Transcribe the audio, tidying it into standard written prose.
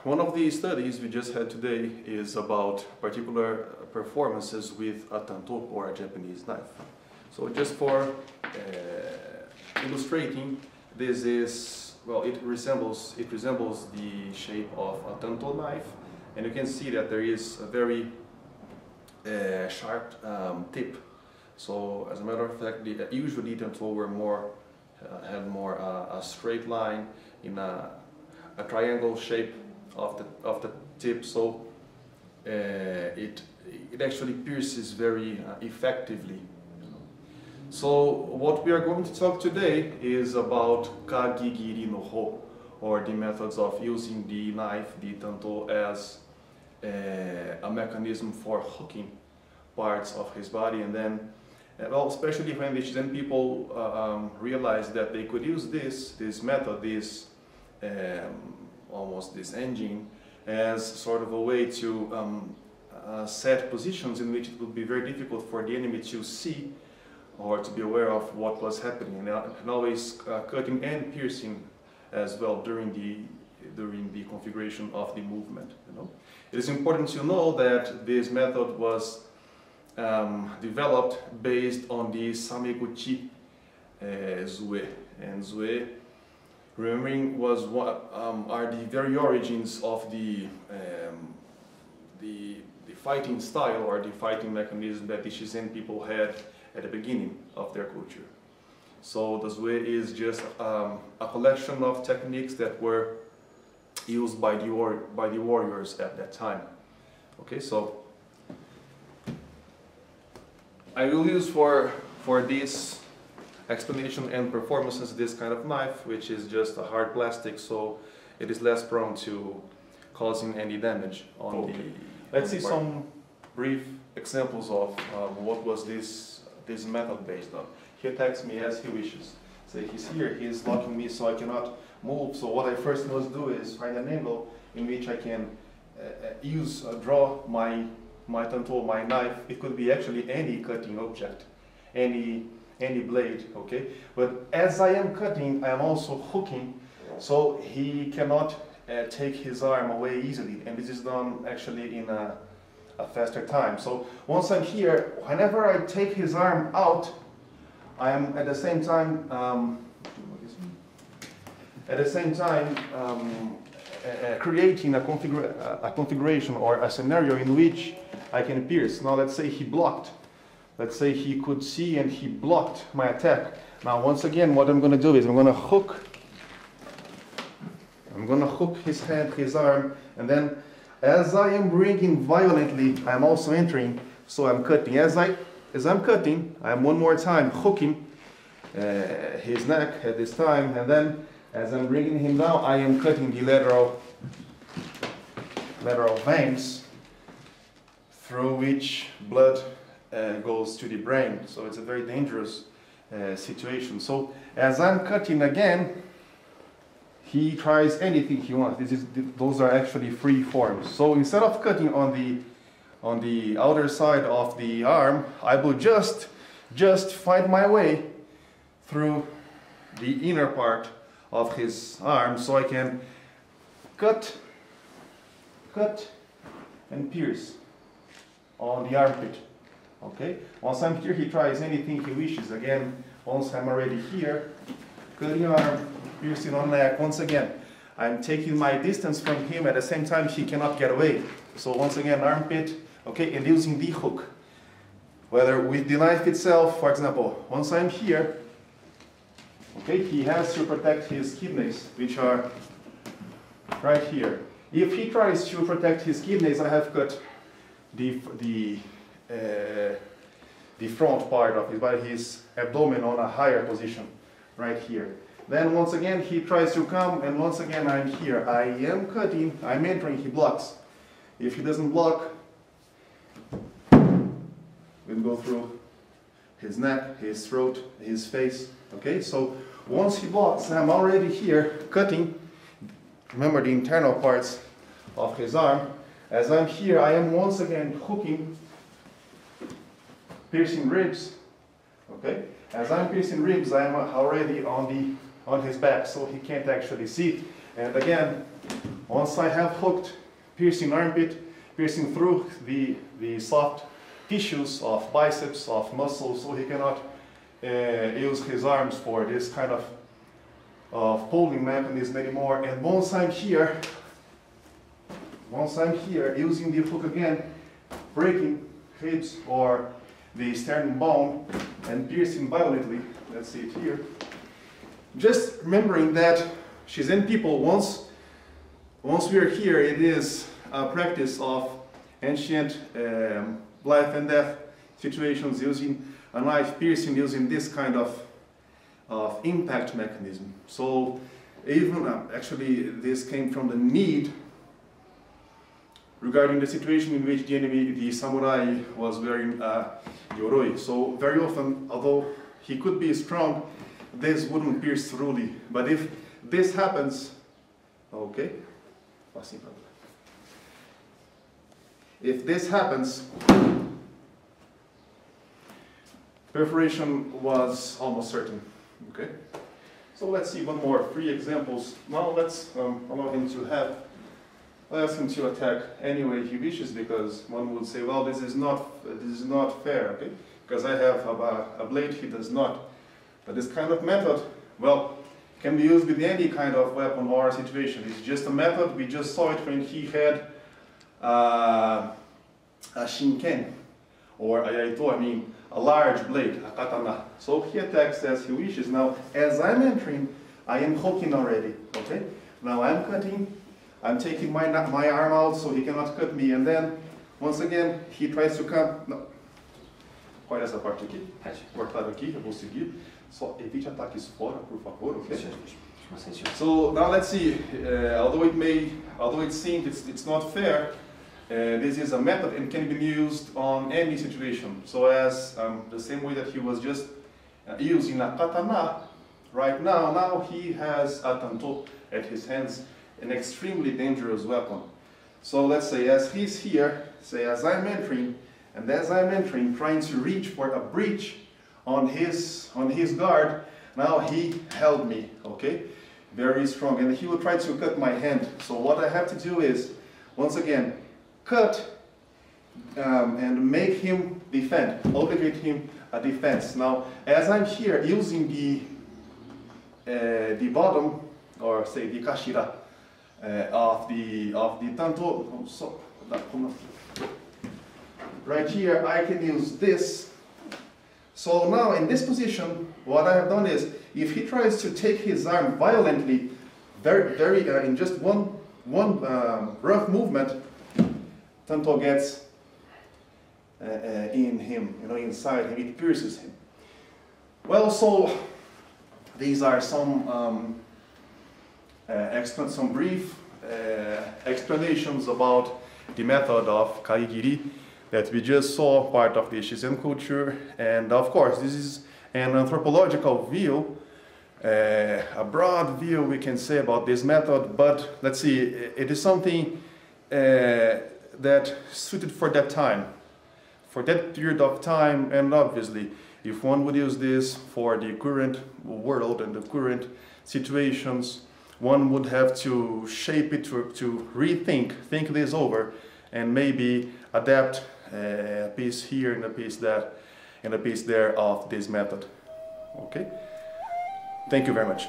one of the studies we just had today is about particular performances with a tanto, or a Japanese knife. So just for illustrating, this is, well, it resembles the shape of a tanto knife, and you can see that there is a very sharp tip. So as a matter of fact, usually tanto were had more a straight line in a triangle shape of the tip, so it actually pierces very effectively. So what we are going to talk today is about kagigiri no ho, or the methods of using the knife, the tanto, as a mechanism for hooking parts of his body, and then, well, especially when the Shizen people realized that they could use this method, almost this engine, as sort of a way to set positions in which it would be very difficult for the enemy to see or to be aware of what was happening, and always cutting and piercing as well during the configuration of the movement. It is important to know that this method was developed based on the Sameguchi zue, and zue, remembering, are the very origins of the fighting style, or the fighting mechanism that the Shizen people had at the beginning of their culture. So the zue is just a collection of techniques that were used by the warriors at that time. Okay, so I will use for this explanation and performances this kind of knife, which is just a hard plastic, so it is less prone to causing any damage on the. Let's see some brief examples of what was this method based on. He attacks me as he wishes. Say he's here, he's locking me so I cannot move. So what I first must do is find an angle in which I can draw my tanto, my knife. It could be actually any cutting object, any blade, okay? But as I am cutting, I am also hooking, so he cannot take his arm away easily, and this is done actually in a faster time. So once I'm here, whenever I take his arm out, I am at the same time creating a configuration or a scenario in which I can pierce. Now let's say he blocked. Let's say he could see and he blocked my attack. Now once again, what I'm going to do is I'm going to hook his hand, his arm, and then as I am bringing violently, I'm also entering, so I'm cutting. As I'm cutting, I'm one more time hooking his neck at this time, and then as I'm bringing him down, I am cutting the lateral veins through which blood goes to the brain. So it's a very dangerous situation. So as I'm cutting again, he tries anything he wants. Those are actually free forms. So instead of cutting on the outer side of the arm, I will just find my way through the inner part of his arm, so I can cut and pierce on the armpit. Okay. Once I'm here, he tries anything he wishes. Again, once I'm already here, cutting arm, piercing on neck. Once again, I'm taking my distance from him. At the same time, he cannot get away. So once again, armpit, okay, and using the hook. Whether with the knife itself, for example, once I'm here, okay, he has to protect his kidneys, which are right here. If he tries to protect his kidneys, I have cut the front part of his body, his abdomen, on a higher position, right here. Then once again he tries to come, and once again I'm here. I am cutting, I'm entering, he blocks. If he doesn't block, we'll go through his neck, his throat, his face. Okay, so once he blocks, I'm already here cutting. Remember the internal parts of his arm. As I'm here, I am once again hooking, piercing ribs. Okay, as I'm piercing ribs, I am already on on his back, so he can't actually see. And again, once I have hooked, piercing armpit, piercing through the soft tissues of biceps, of muscles, so he cannot use his arms for this kind of pulling mechanism anymore. And once I'm here, using the hook again, breaking ribs or the sternum bone and piercing violently, let's see it here. Just remembering that Shizen people, once we are here, it is a practice of ancient life and death situations using a knife piercing, using this kind of impact mechanism. So even actually this came from the need regarding the situation in which the enemy, the samurai, was wearing yoroi. So very often, although he could be strong, this wouldn't pierce thoroughly. But if this happens, okay, if this happens, perforation was almost certain. Okay, so let's see one more, 3 examples. Now let's allow him to have. I'll ask him to attack any way he wishes, because one would say, well, this is not fair, okay? Because I have a blade, he does not. But this kind of method, well, can be used with any kind of weapon or situation. It's just a method. We just saw it when he had a shinken, or a yaito, I mean, a large blade, a katana. So he attacks as he wishes. Now, as I'm entering, I am hooking already, okay? Now I'm cutting. I'm taking my arm out so he cannot cut me, and then, once again, he tries to come. Não. Olha essa parte aqui. Cortar aqui, eu vou seguir. Só evite ataques fora, por favor, okay? So now let's see. Although it seems it's not fair, this is a method and can be used on any situation. So as the same way that he was just using a katana, right now he has a tanto at his hands. An extremely dangerous weapon. So let's say as he's here, say as I'm entering, and as I'm entering, trying to reach for a breach on his guard, now he held me, okay? Very strong, and he will try to cut my hand. So what I have to do is, once again, cut and make him defend, obligate him a defense. Now, as I'm here using the bottom, or say the kashira, of the tanto, so right here I can use this. So now in this position, what I have done is, if he tries to take his arm violently, very in just one rough movement, tanto gets in him, inside him, it pierces him. Well, so these are some some brief explanations about the method of kaigiri that we just saw, part of the Shizen culture. And of course, this is an anthropological view, a broad view we can say about this method, but let's see, it is something that suited for that time, for that period of time. And obviously, if one would use this for the current world and the current situations, one would have to shape it, to think this over, and maybe adapt a piece here and a piece that, and a piece there of this method. Okay? Thank you very much.